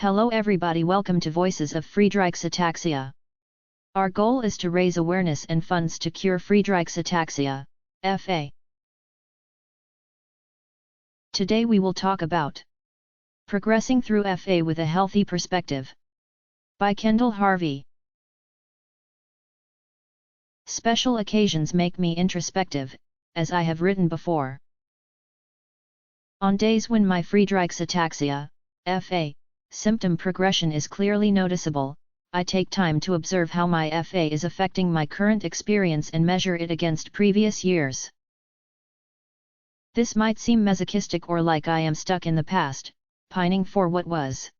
Hello everybody, welcome to Voices of Friedreich's Ataxia. Our goal is to raise awareness and funds to cure Friedreich's Ataxia, FA. Today we will talk about Progressing Through FA with a Healthy Perspective by Kendall Harvey. Special occasions make me introspective, as I have written before. On days when my Friedreich's Ataxia, FA, symptom progression is clearly noticeable, I take time to observe how my FA is affecting my current experience and measure it against previous years. This might seem masochistic or like I am stuck in the past, pining for what was.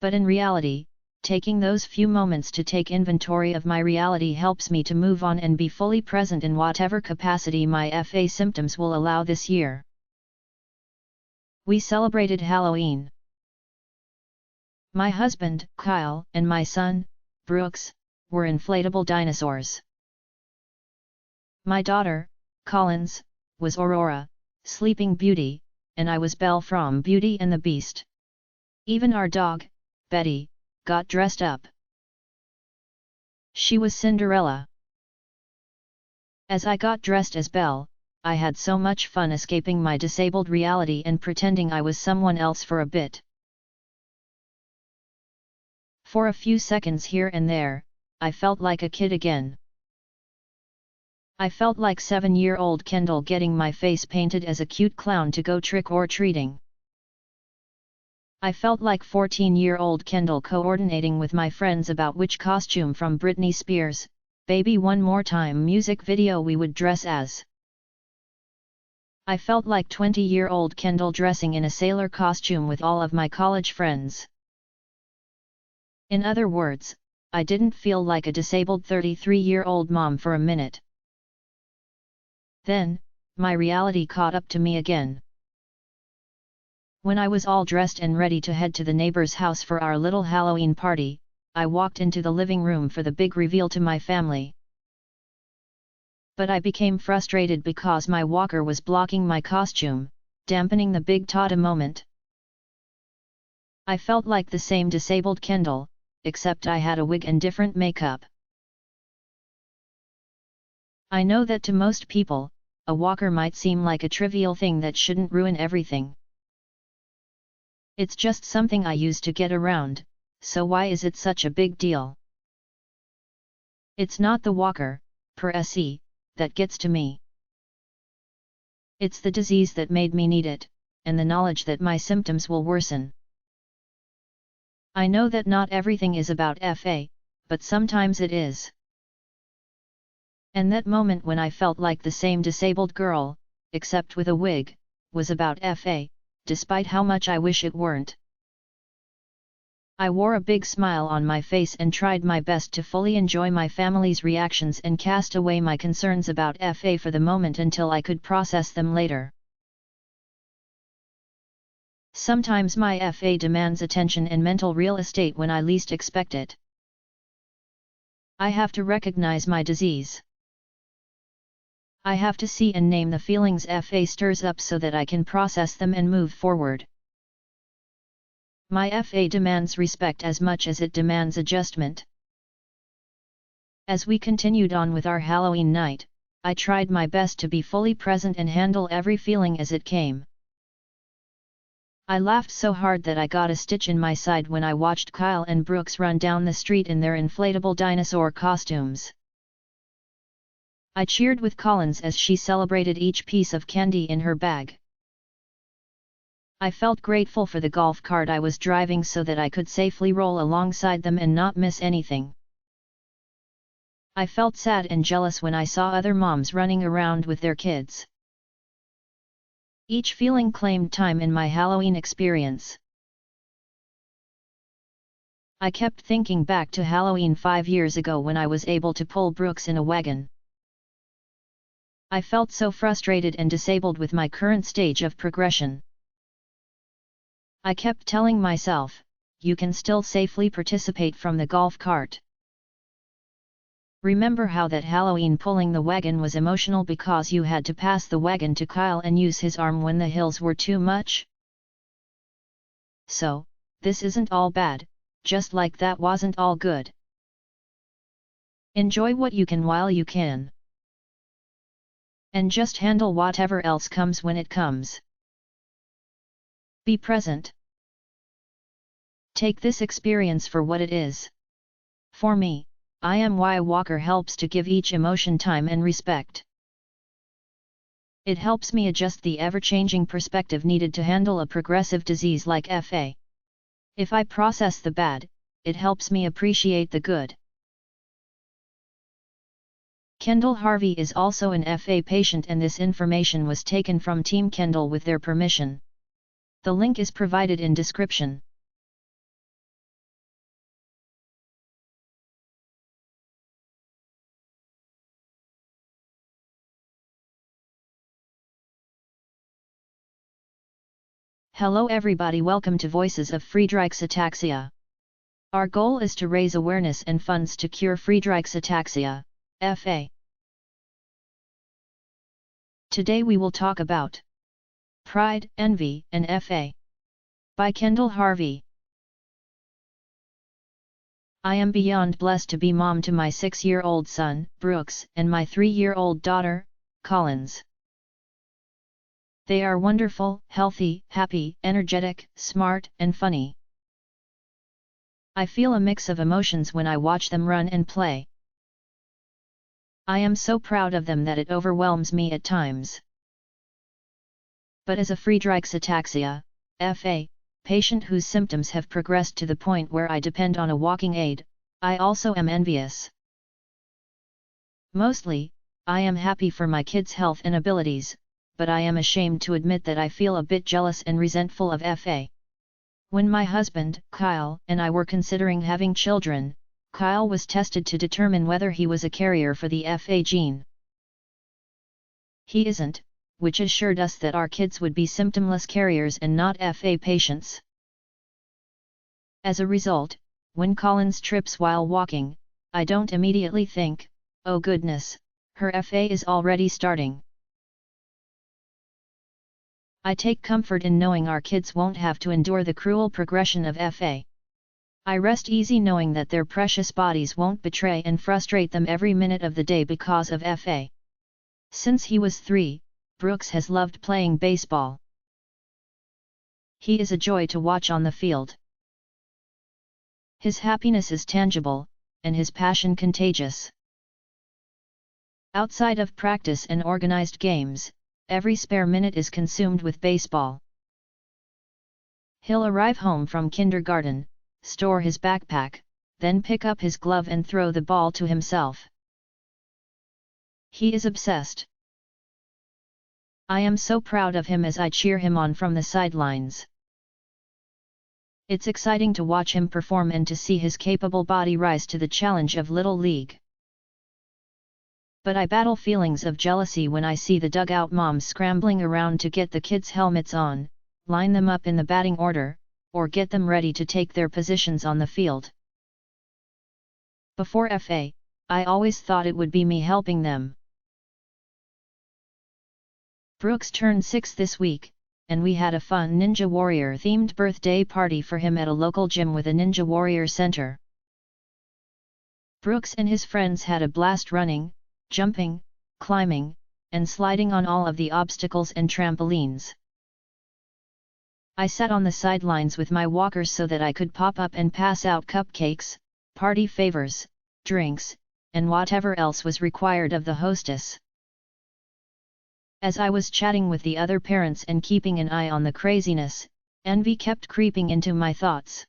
But in reality, taking those few moments to take inventory of my reality helps me to move on and be fully present in whatever capacity my FA symptoms will allow this year. We celebrated Halloween. My husband, Kyle, and my son, Brooks, were inflatable dinosaurs. My daughter, Collins, was Aurora, Sleeping Beauty, and I was Belle from Beauty and the Beast. Even our dog, Betty, got dressed up. She was Cinderella. As I got dressed as Belle, I had so much fun escaping my disabled reality and pretending I was someone else for a bit. For a few seconds here and there, I felt like a kid again. I felt like 7-year-old Kendall getting my face painted as a cute clown to go trick-or-treating. I felt like 14-year-old Kendall coordinating with my friends about which costume from Britney Spears' Baby One More Time music video we would dress as. I felt like 20-year-old Kendall dressing in a sailor costume with all of my college friends. In other words, I didn't feel like a disabled 33-year-old mom for a minute. Then, my reality caught up to me again. When I was all dressed and ready to head to the neighbor's house for our little Halloween party, I walked into the living room for the big reveal to my family. But I became frustrated because my walker was blocking my costume, dampening the big Tata moment. I felt like the same disabled Kendall, except I had a wig and different makeup. I know that to most people, a walker might seem like a trivial thing that shouldn't ruin everything. It's just something I use to get around, so why is it such a big deal? It's not the walker, per se, that gets to me. It's the disease that made me need it, and the knowledge that my symptoms will worsen. I know that not everything is about FA, but sometimes it is. And that moment when I felt like the same disabled girl, except with a wig, was about FA, despite how much I wish it weren't. I wore a big smile on my face and tried my best to fully enjoy my family's reactions and cast away my concerns about FA for the moment until I could process them later. Sometimes my FA demands attention and mental real estate when I least expect it. I have to recognize my disease. I have to see and name the feelings FA stirs up so that I can process them and move forward. My FA demands respect as much as it demands adjustment. As we continued on with our Halloween night, I tried my best to be fully present and handle every feeling as it came. I laughed so hard that I got a stitch in my side when I watched Kyle and Brooks run down the street in their inflatable dinosaur costumes. I cheered with Collins as she celebrated each piece of candy in her bag. I felt grateful for the golf cart I was driving so that I could safely roll alongside them and not miss anything. I felt sad and jealous when I saw other moms running around with their kids. Each feeling claimed time in my Halloween experience. I kept thinking back to Halloween 5 years ago when I was able to pull Brooks in a wagon. I felt so frustrated and disabled with my current stage of progression. I kept telling myself, you can still safely participate from the golf cart. Remember how that Halloween pulling the wagon was emotional because you had to pass the wagon to Kyle and use his arm when the hills were too much? So, this isn't all bad, just like that wasn't all good. Enjoy what you can while you can. And just handle whatever else comes when it comes. Be present. Take this experience for what it is. For me, I am why Walker helps to give each emotion time and respect. It helps me adjust the ever-changing perspective needed to handle a progressive disease like FA. If I process the bad, it helps me appreciate the good. Kendall Harvey is also an FA patient, and this information was taken from Team Kendall with their permission. The link is provided in description. Hello everybody, welcome to Voices of Friedreich's Ataxia. Our goal is to raise awareness and funds to cure Friedreich's Ataxia, FA. Today we will talk about Pride, Envy, and FA by Kendall Harvey. I am beyond blessed to be mom to my 6-year-old son, Brooks, and my 3-year-old daughter, Collins. They are wonderful, healthy, happy, energetic, smart, and funny. I feel a mix of emotions when I watch them run and play. I am so proud of them that it overwhelms me at times. But as a Friedreich's Ataxia, FA, patient whose symptoms have progressed to the point where I depend on a walking aid, I also am envious. Mostly, I am happy for my kids' health and abilities, but I am ashamed to admit that I feel a bit jealous and resentful of FA. When my husband, Kyle, and I were considering having children, Kyle was tested to determine whether he was a carrier for the FA gene. He isn't, which assured us that our kids would be symptomless carriers and not FA patients. As a result, when Collins trips while walking, I don't immediately think, oh goodness, her FA is already starting. I take comfort in knowing our kids won't have to endure the cruel progression of FA. I rest easy knowing that their precious bodies won't betray and frustrate them every minute of the day because of FA. Since he was 3, Brooks has loved playing baseball. He is a joy to watch on the field. His happiness is tangible, and his passion contagious. Outside of practice and organized games, every spare minute is consumed with baseball. He'll arrive home from kindergarten, store his backpack, then pick up his glove and throw the ball to himself. He is obsessed. I am so proud of him as I cheer him on from the sidelines. It's exciting to watch him perform and to see his capable body rise to the challenge of Little League. But I battle feelings of jealousy when I see the dugout moms scrambling around to get the kids' helmets on, line them up in the batting order, or get them ready to take their positions on the field. Before FA, I always thought it would be me helping them. Brooks turned 6 this week, and we had a fun Ninja Warrior themed birthday party for him at a local gym with a Ninja Warrior center. Brooks and his friends had a blast running, jumping, climbing, and sliding on all of the obstacles and trampolines. I sat on the sidelines with my walker so that I could pop up and pass out cupcakes, party favors, drinks, and whatever else was required of the hostess. As I was chatting with the other parents and keeping an eye on the craziness, envy kept creeping into my thoughts.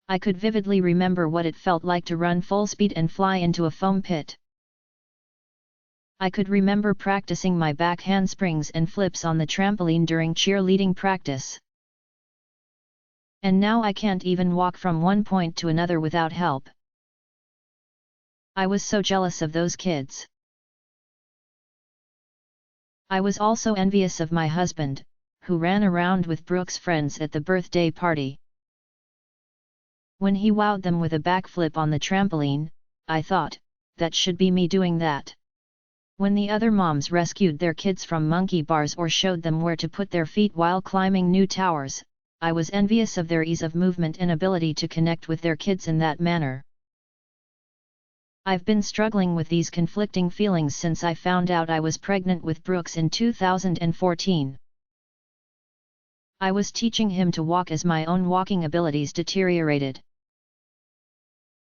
I could vividly remember what it felt like to run full speed and fly into a foam pit. I could remember practicing my back handsprings and flips on the trampoline during cheerleading practice. And now I can't even walk from one point to another without help. I was so jealous of those kids. I was also envious of my husband, who ran around with Brooks' friends at the birthday party. When he wowed them with a backflip on the trampoline, I thought, that should be me doing that. When the other moms rescued their kids from monkey bars or showed them where to put their feet while climbing new towers, I was envious of their ease of movement and ability to connect with their kids in that manner. I've been struggling with these conflicting feelings since I found out I was pregnant with Brooks in 2014. I was teaching him to walk as my own walking abilities deteriorated.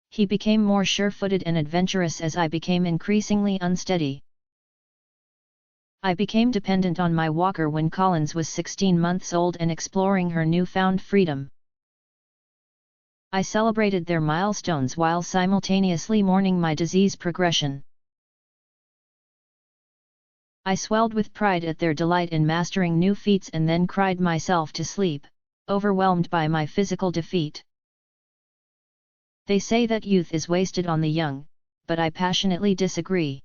He became more sure-footed and adventurous as I became increasingly unsteady. I became dependent on my walker when Collins was 16 months old and exploring her newfound freedom. I celebrated their milestones while simultaneously mourning my disease progression. I swelled with pride at their delight in mastering new feats and then cried myself to sleep, overwhelmed by my physical defeat. They say that youth is wasted on the young, but I passionately disagree.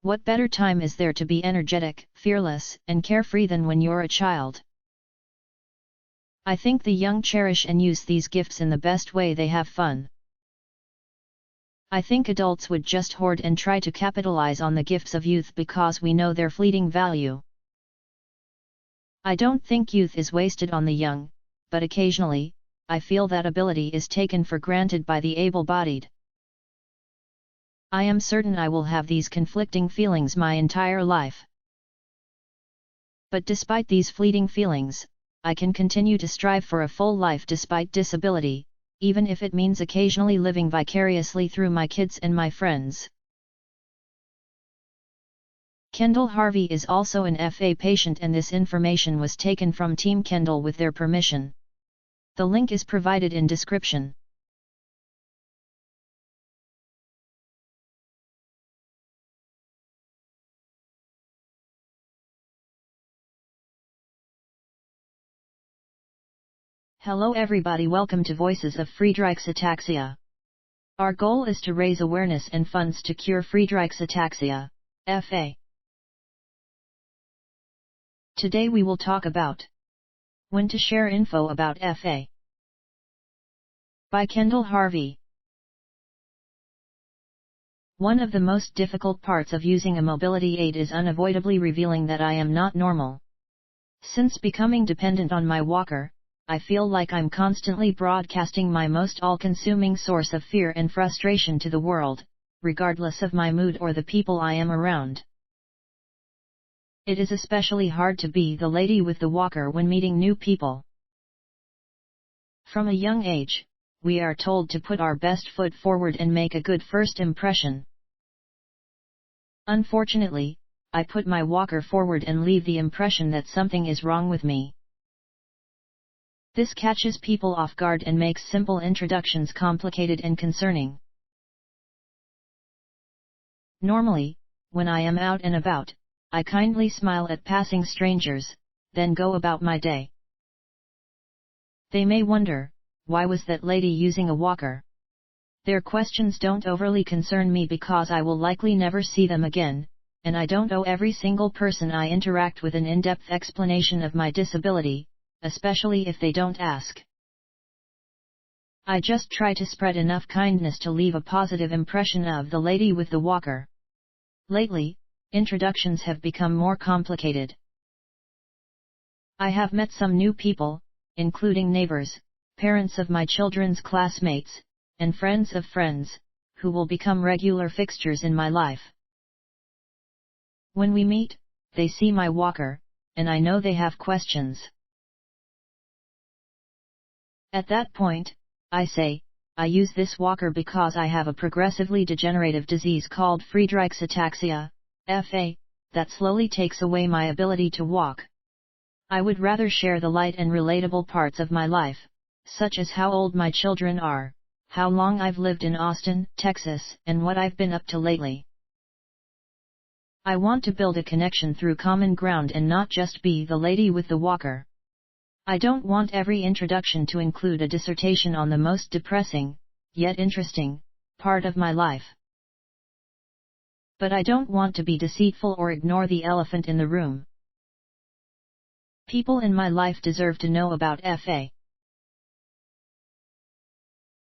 What better time is there to be energetic, fearless, and carefree than when you're a child? I think the young cherish and use these gifts in the best way. They have fun. I think adults would just hoard and try to capitalize on the gifts of youth because we know their fleeting value. I don't think youth is wasted on the young, but occasionally, I feel that ability is taken for granted by the able-bodied. I am certain I will have these conflicting feelings my entire life. But despite these fleeting feelings, I can continue to strive for a full life despite disability, even if it means occasionally living vicariously through my kids and my friends. Kendall Harvey is also an FA patient, and this information was taken from Team Kendall with their permission. The link is provided in description. Hello everybody, welcome to Voices of Friedreich's Ataxia. Our goal is to raise awareness and funds to cure Friedreich's Ataxia, FA. Today we will talk about when to share info about FA. By Kendall Harvey. One of the most difficult parts of using a mobility aid is unavoidably revealing that I am not normal. Since becoming dependent on my walker, I feel like I'm constantly broadcasting my most all-consuming source of fear and frustration to the world, regardless of my mood or the people I am around. It is especially hard to be the lady with the walker when meeting new people. From a young age, we are told to put our best foot forward and make a good first impression. Unfortunately, I put my walker forward and leave the impression that something is wrong with me. This catches people off guard and makes simple introductions complicated and concerning. Normally, when I am out and about, I kindly smile at passing strangers, then go about my day. They may wonder, why was that lady using a walker? Their questions don't overly concern me because I will likely never see them again, and I don't owe every single person I interact with an in-depth explanation of my disability, especially if they don't ask. I just try to spread enough kindness to leave a positive impression of the lady with the walker. Lately, introductions have become more complicated. I have met some new people, including neighbors, parents of my children's classmates, and friends of friends, who will become regular fixtures in my life. When we meet, they see my walker, and I know they have questions. At that point, I say, I use this walker because I have a progressively degenerative disease called Friedreich's Ataxia, FA, that slowly takes away my ability to walk. I would rather share the light and relatable parts of my life, such as how old my children are, how long I've lived in Austin, Texas, and what I've been up to lately. I want to build a connection through common ground and not just be the lady with the walker. I don't want every introduction to include a dissertation on the most depressing, yet interesting, part of my life. But I don't want to be deceitful or ignore the elephant in the room. People in my life deserve to know about FA.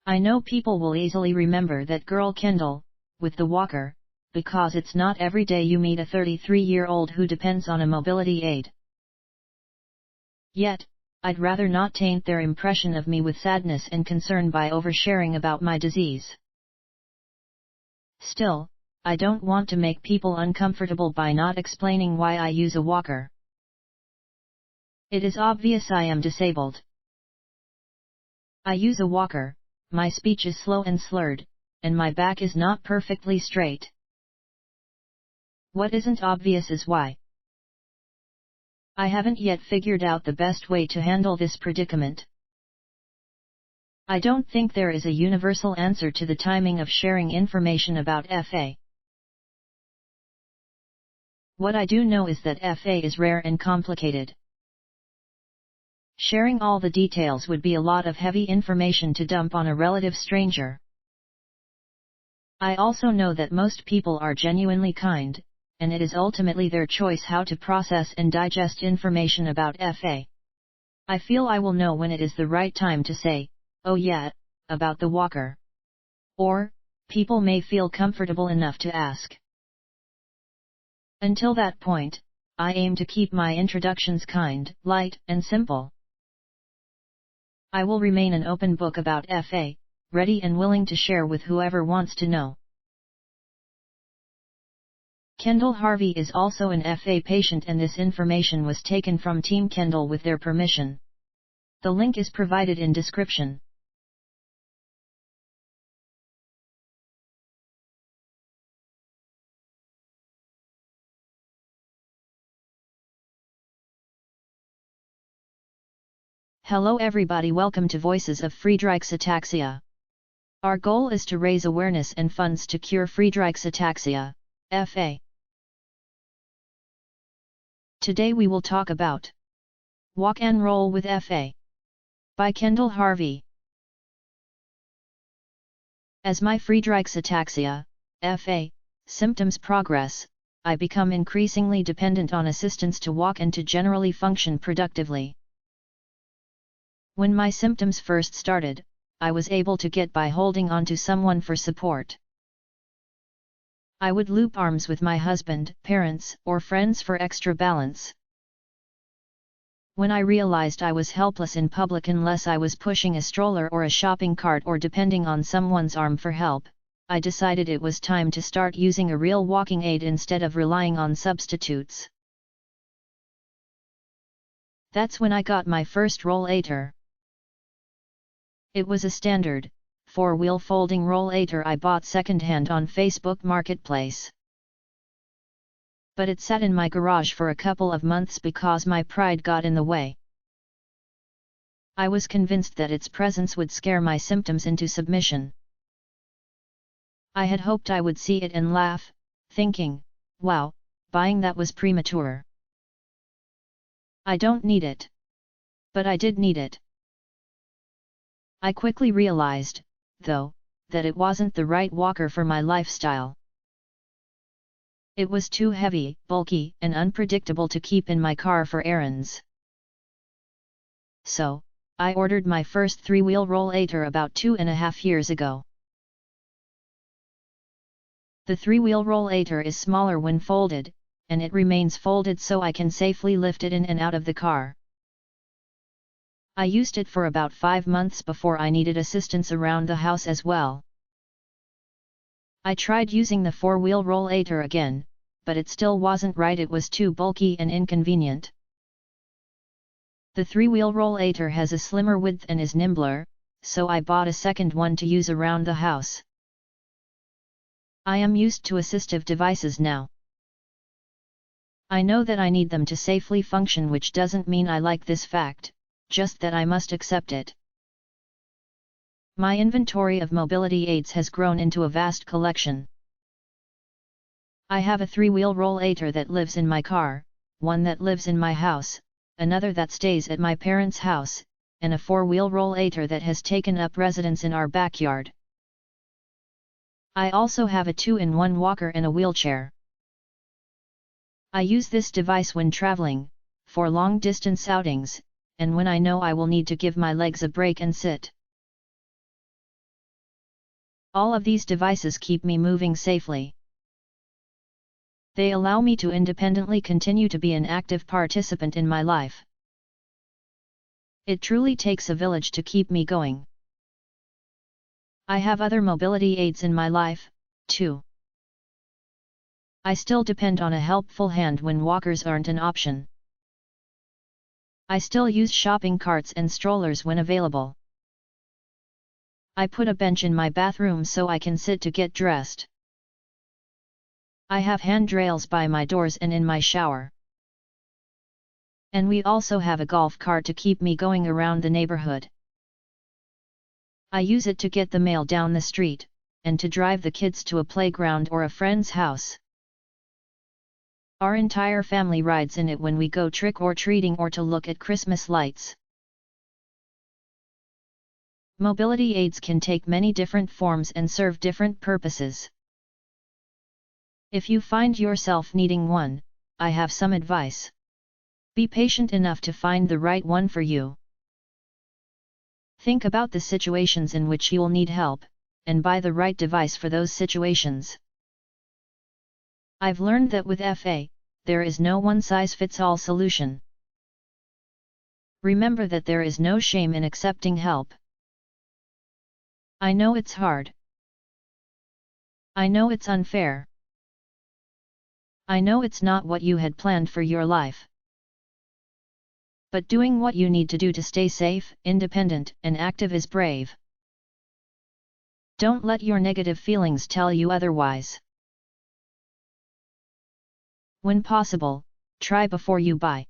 I know people will easily remember that girl Kendall, with the walker, because it's not every day you meet a 33-year-old who depends on a mobility aid. Yet, I'd rather not taint their impression of me with sadness and concern by oversharing about my disease. Still, I don't want to make people uncomfortable by not explaining why I use a walker. It is obvious I am disabled. I use a walker, my speech is slow and slurred, and my back is not perfectly straight. What isn't obvious is why. I haven't yet figured out the best way to handle this predicament. I don't think there is a universal answer to the timing of sharing information about FA. What I do know is that FA is rare and complicated. Sharing all the details would be a lot of heavy information to dump on a relative stranger. I also know that most people are genuinely kind, and it is ultimately their choice how to process and digest information about FA. I feel I will know when it is the right time to say, "Oh yeah, about the walker." Or, people may feel comfortable enough to ask. Until that point, I aim to keep my introductions kind, light, and simple. I will remain an open book about FA, ready and willing to share with whoever wants to know. Kendall Harvey is also an FA patient, and this information was taken from Team Kendall with their permission. The link is provided in description. Hello everybody, welcome to Voices of Friedreich's Ataxia. Our goal is to raise awareness and funds to cure Friedreich's Ataxia, FA. Today we will talk about Walk and Roll with FA by Kendall Harvey. As my Friedreich's Ataxia, FA, symptoms progress, I become increasingly dependent on assistance to walk and to generally function productively. When my symptoms first started, I was able to get by holding on to someone for support. I would loop arms with my husband, parents, or friends for extra balance. When I realized I was helpless in public unless I was pushing a stroller or a shopping cart or depending on someone's arm for help, I decided it was time to start using a real walking aid instead of relying on substitutes. That's when I got my first rollator. It was a standard, 4-wheel folding rollator I bought secondhand on Facebook Marketplace. But it sat in my garage for a couple of months because my pride got in the way. I was convinced that its presence would scare my symptoms into submission. I had hoped I would see it and laugh, thinking, wow, buying that was premature. I don't need it. But I did need it. I quickly realized, though, that it wasn't the right walker for my lifestyle. It was too heavy, bulky, and unpredictable to keep in my car for errands. So, I ordered my first 3-wheel rollator about 2.5 years ago. The 3-wheel rollator is smaller when folded, and it remains folded so I can safely lift it in and out of the car. I used it for about 5 months before I needed assistance around the house as well. I tried using the 4-wheel rollator again, but it still wasn't right. It was too bulky and inconvenient. The 3-wheel rollator has a slimmer width and is nimbler, so I bought a second one to use around the house. I am used to assistive devices now. I know that I need them to safely function, which doesn't mean I like this fact, just that I must accept it. My inventory of mobility aids has grown into a vast collection. I have a 3-wheel rollator that lives in my car, one that lives in my house, another that stays at my parents' house, and a 4-wheel rollator that has taken up residence in our backyard. I also have a 2-in-1 walker and a wheelchair. I use this device when traveling, for long-distance outings, and when I know I will need to give my legs a break and sit. All of these devices keep me moving safely. They allow me to independently continue to be an active participant in my life. It truly takes a village to keep me going. I have other mobility aids in my life, too. I still depend on a helpful hand when walkers aren't an option. I still use shopping carts and strollers when available. I put a bench in my bathroom so I can sit to get dressed. I have handrails by my doors and in my shower. And we also have a golf cart to keep me going around the neighborhood. I use it to get the mail down the street, and to drive the kids to a playground or a friend's house. Our entire family rides in it when we go trick-or-treating or to look at Christmas lights. Mobility aids can take many different forms and serve different purposes. If you find yourself needing one, I have some advice. Be patient enough to find the right one for you. Think about the situations in which you'll need help, and buy the right device for those situations. I've learned that with FA, there is no one-size-fits-all solution. Remember that there is no shame in accepting help. I know it's hard. I know it's unfair. I know it's not what you had planned for your life. But doing what you need to do to stay safe, independent, and active is brave. Don't let your negative feelings tell you otherwise. When possible, try before you buy.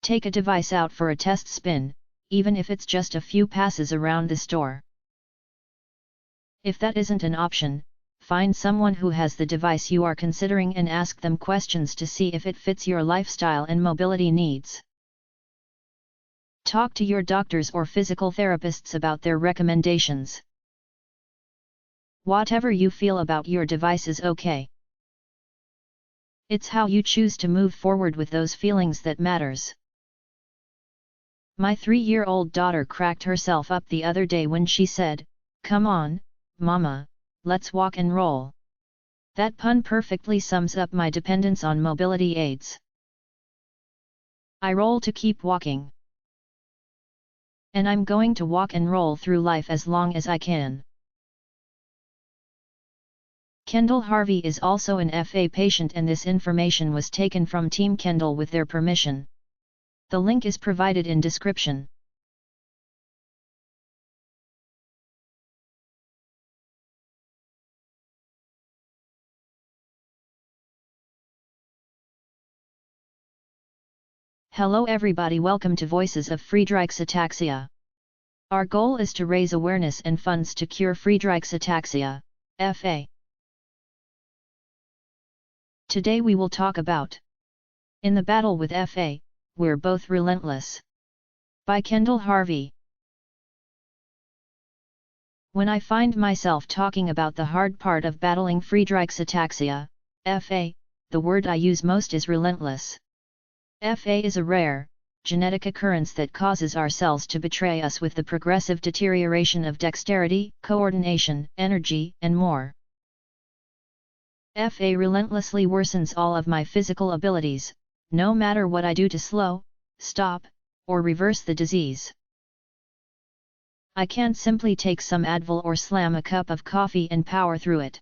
Take a device out for a test spin, even if it's just a few passes around the store. If that isn't an option, find someone who has the device you are considering and ask them questions to see if it fits your lifestyle and mobility needs. Talk to your doctors or physical therapists about their recommendations. Whatever you feel about your device is okay. It's how you choose to move forward with those feelings that matters. My 3-year-old daughter cracked herself up the other day when she said, "Come on, Mama, let's walk and roll." That pun perfectly sums up my dependence on mobility aids. I roll to keep walking. And I'm going to walk and roll through life as long as I can. Kendall Harvey is also an FA patient, and this information was taken from Team Kendall with their permission. The link is provided in description. Hello everybody, welcome to Voices of Friedreich's Ataxia. Our goal is to raise awareness and funds to cure Friedreich's Ataxia, FA. Today we will talk about In the Battle with FA, We're Both Relentless. By Kendall Harvey. When I find myself talking about the hard part of battling Friedreich's Ataxia, FA, the word I use most is relentless. FA is a rare, genetic occurrence that causes our cells to betray us with the progressive deterioration of dexterity, coordination, energy, and more. FA relentlessly worsens all of my physical abilities, no matter what I do to slow, stop, or reverse the disease. I can't simply take some Advil or slam a cup of coffee and power through it.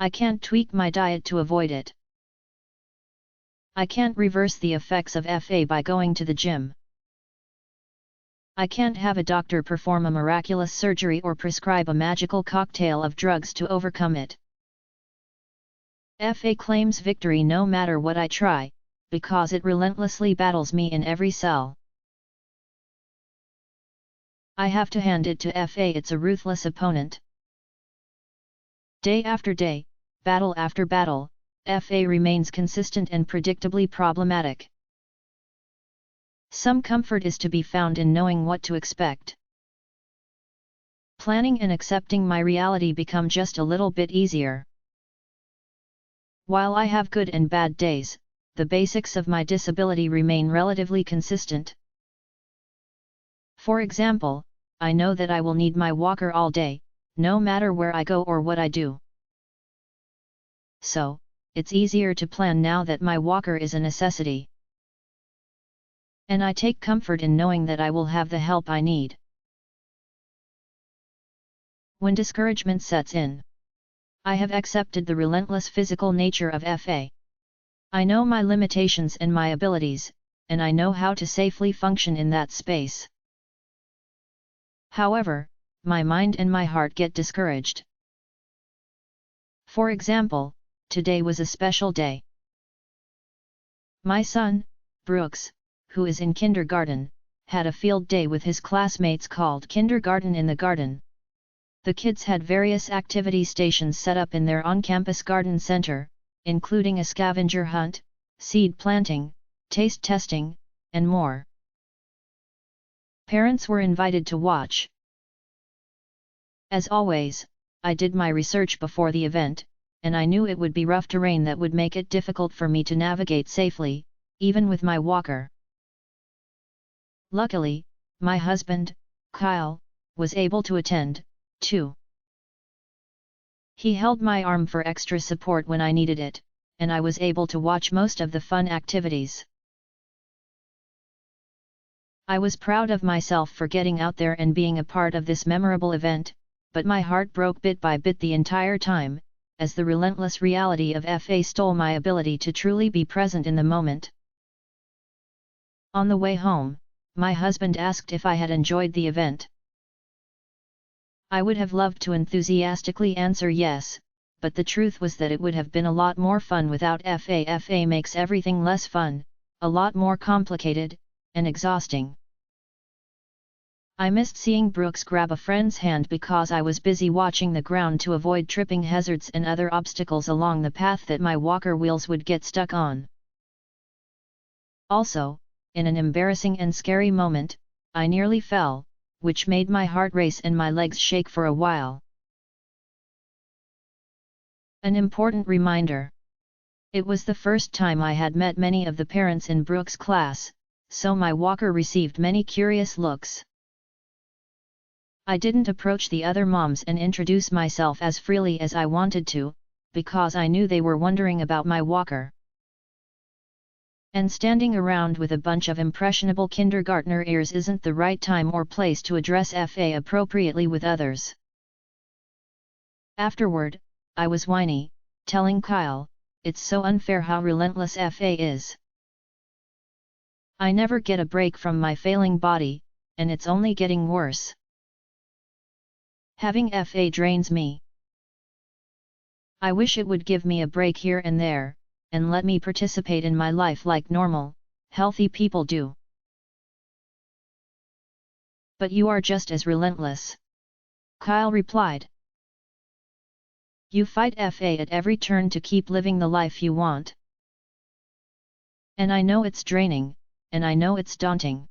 I can't tweak my diet to avoid it. I can't reverse the effects of FA by going to the gym. I can't have a doctor perform a miraculous surgery or prescribe a magical cocktail of drugs to overcome it. FA claims victory no matter what I try, because it relentlessly battles me in every cell. I have to hand it to FA, it's a ruthless opponent. Day after day, battle after battle, FA remains consistent and predictably problematic. Some comfort is to be found in knowing what to expect. Planning and accepting my reality become just a little bit easier. While I have good and bad days, the basics of my disability remain relatively consistent. For example, I know that I will need my walker all day, no matter where I go or what I do. So, it's easier to plan now that my walker is a necessity. And I take comfort in knowing that I will have the help I need. When discouragement sets in, I have accepted the relentless physical nature of FA. I know my limitations and my abilities, and I know how to safely function in that space. However, my mind and my heart get discouraged. For example, today was a special day. My son, Brooks, who is in kindergarten, had a field day with his classmates called Kindergarten in the Garden. The kids had various activity stations set up in their on-campus garden center, including a scavenger hunt, seed planting, taste testing, and more. Parents were invited to watch. As always, I did my research before the event, and I knew it would be rough terrain that would make it difficult for me to navigate safely, even with my walker. Luckily, my husband, Kyle, was able to attend, too. He held my arm for extra support when I needed it, and I was able to watch most of the fun activities. I was proud of myself for getting out there and being a part of this memorable event, but my heart broke bit by bit the entire time, as the relentless reality of FA stole my ability to truly be present in the moment. On the way home, my husband asked if I had enjoyed the event. I would have loved to enthusiastically answer yes, but the truth was that it would have been a lot more fun without FA. FA makes everything less fun, a lot more complicated, and exhausting. I missed seeing Brooks grab a friend's hand because I was busy watching the ground to avoid tripping hazards and other obstacles along the path that my walker wheels would get stuck on. Also, in an embarrassing and scary moment, I nearly fell, which made my heart race and my legs shake for a while. An important reminder. It was the first time I had met many of the parents in Brooks' class, so my walker received many curious looks. I didn't approach the other moms and introduce myself as freely as I wanted to, because I knew they were wondering about my walker. And standing around with a bunch of impressionable kindergartner ears isn't the right time or place to address FA appropriately with others. Afterward, I was whiny, telling Kyle, "It's so unfair how relentless FA is. I never get a break from my failing body, and it's only getting worse. Having FA drains me. I wish it would give me a break here and there, and let me participate in my life like normal, healthy people do." "But you are just as relentless," Kyle replied. "You fight FA at every turn to keep living the life you want. And I know it's draining, and I know it's daunting.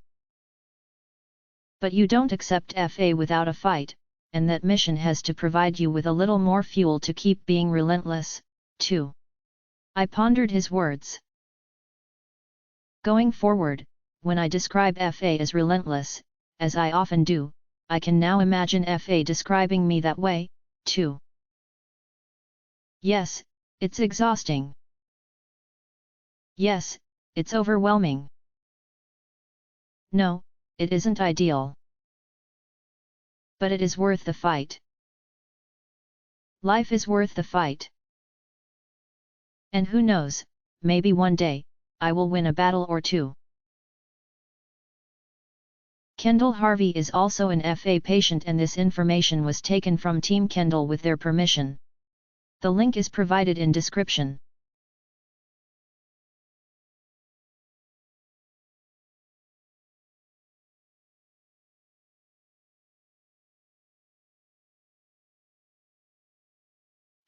But you don't accept FA without a fight, and that mission has to provide you with a little more fuel to keep being relentless, too." I pondered his words. Going forward, when I describe FA as relentless, as I often do, I can now imagine FA describing me that way, too. Yes, it's exhausting. Yes, it's overwhelming. No, it isn't ideal. But it is worth the fight. Life is worth the fight. And who knows, maybe one day, I will win a battle or two. Kendall Harvey is also an FA patient, and this information was taken from Team Kendall with their permission. The link is provided in description.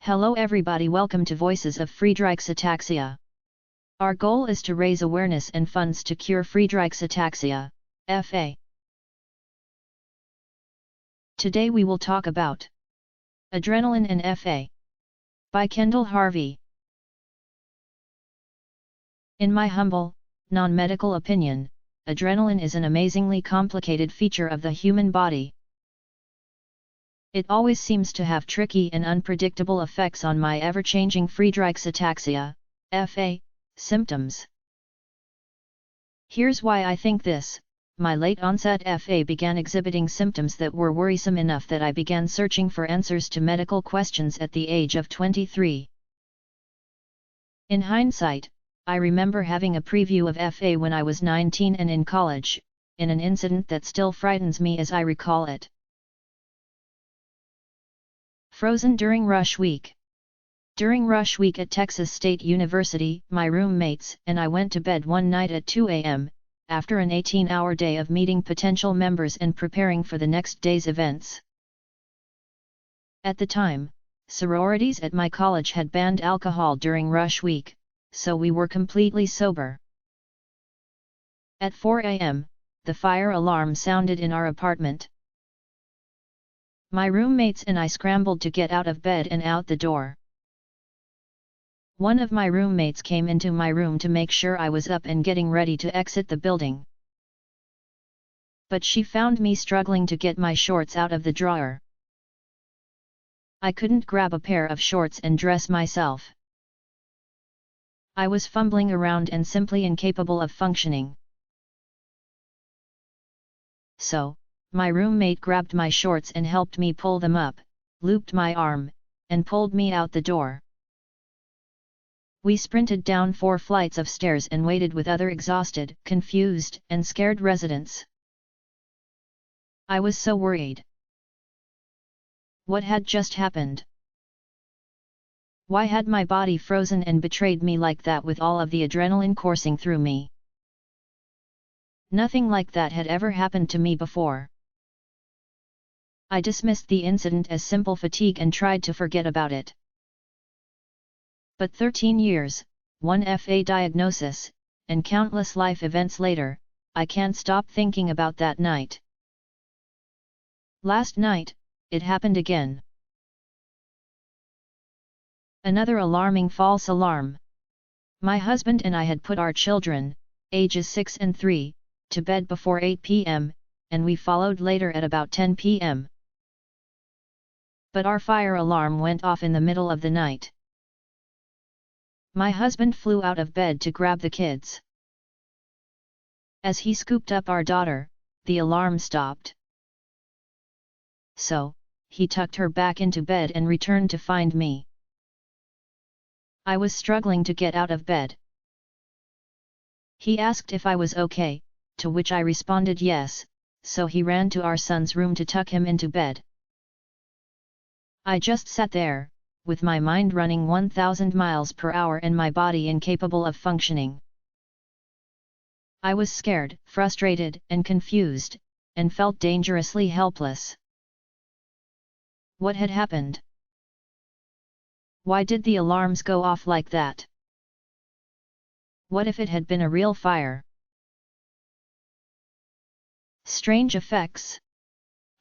Hello everybody, welcome to Voices of Friedreich's Ataxia. Our goal is to raise awareness and funds to cure Friedreich's Ataxia, FA. Today we will talk about Adrenaline and FA by Kendall Harvey. In my humble, non-medical opinion, adrenaline is an amazingly complicated feature of the human body. It always seems to have tricky and unpredictable effects on my ever-changing Friedreich's Ataxia, FA, symptoms. Here's why I think this. My late-onset FA began exhibiting symptoms that were worrisome enough that I began searching for answers to medical questions at the age of 23. In hindsight, I remember having a preview of FA when I was 19 and in college, in an incident that still frightens me as I recall it. Frozen during rush week. During rush week at Texas State University, my roommates and I went to bed one night at 2 a.m., after an 18-hour day of meeting potential members and preparing for the next day's events. At the time, sororities at my college had banned alcohol during rush week, so we were completely sober. At 4 a.m., the fire alarm sounded in our apartment. My roommates and I scrambled to get out of bed and out the door. One of my roommates came into my room to make sure I was up and getting ready to exit the building. But she found me struggling to get my shorts out of the drawer. I couldn't grab a pair of shorts and dress myself. I was fumbling around and simply incapable of functioning. So, my roommate grabbed my shorts and helped me pull them up, looped my arm, and pulled me out the door. We sprinted down 4 flights of stairs and waited with other exhausted, confused, and scared residents. I was so worried. What had just happened? Why had my body frozen and betrayed me like that with all of the adrenaline coursing through me? Nothing like that had ever happened to me before. I dismissed the incident as simple fatigue and tried to forget about it. But 13 years, one FA diagnosis, and countless life events later, I can't stop thinking about that night. Last night, it happened again. Another alarming false alarm. My husband and I had put our children, ages 6 and 3, to bed before 8 p.m., and we followed later at about 10 p.m. But our fire alarm went off in the middle of the night. My husband flew out of bed to grab the kids. As he scooped up our daughter, the alarm stopped. So, he tucked her back into bed and returned to find me. I was struggling to get out of bed. He asked if I was okay, to which I responded yes, so he ran to our son's room to tuck him into bed. I just sat there, with my mind running 1,000 miles per hour and my body incapable of functioning. I was scared, frustrated, and confused, and felt dangerously helpless. What had happened? Why did the alarms go off like that? What if it had been a real fire? Strange effects.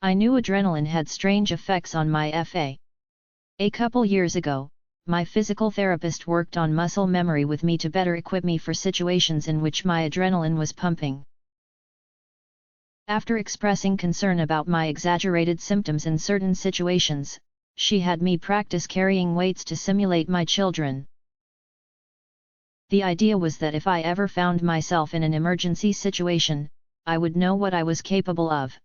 I knew adrenaline had strange effects on my FA. A couple years ago, my physical therapist worked on muscle memory with me to better equip me for situations in which my adrenaline was pumping. After expressing concern about my exaggerated symptoms in certain situations, she had me practice carrying weights to simulate my children. The idea was that if I ever found myself in an emergency situation, I would know what I was capable of.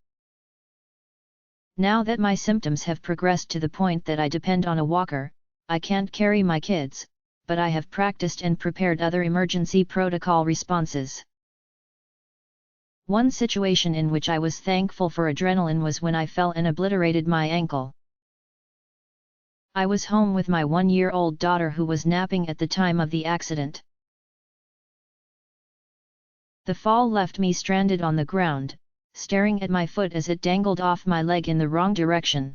Now that my symptoms have progressed to the point that I depend on a walker, I can't carry my kids, but I have practiced and prepared other emergency protocol responses. One situation in which I was thankful for adrenaline was when I fell and obliterated my ankle. I was home with my 1-year-old daughter who was napping at the time of the accident. The fall left me stranded on the ground, staring at my foot as it dangled off my leg in the wrong direction.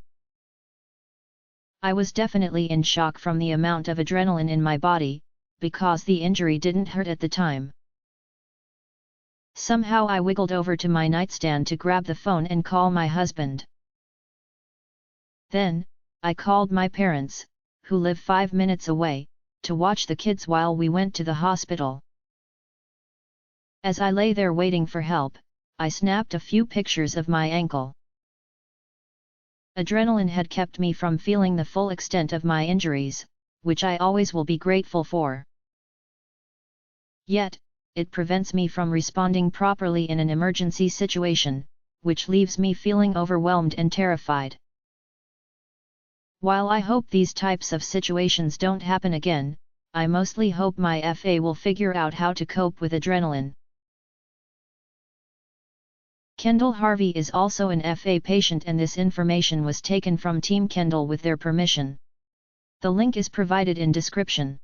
I was definitely in shock from the amount of adrenaline in my body, because the injury didn't hurt at the time. Somehow I wiggled over to my nightstand to grab the phone and call my husband. Then, I called my parents, who live 5 minutes away, to watch the kids while we went to the hospital. As I lay there waiting for help, I snapped a few pictures of my ankle. Adrenaline had kept me from feeling the full extent of my injuries, which I always will be grateful for. Yet, it prevents me from responding properly in an emergency situation, which leaves me feeling overwhelmed and terrified. While I hope these types of situations don't happen again, I mostly hope my FA will figure out how to cope with adrenaline. Kendall Harvey is also an FA patient, and this information was taken from Team Kendall with their permission. The link is provided in description.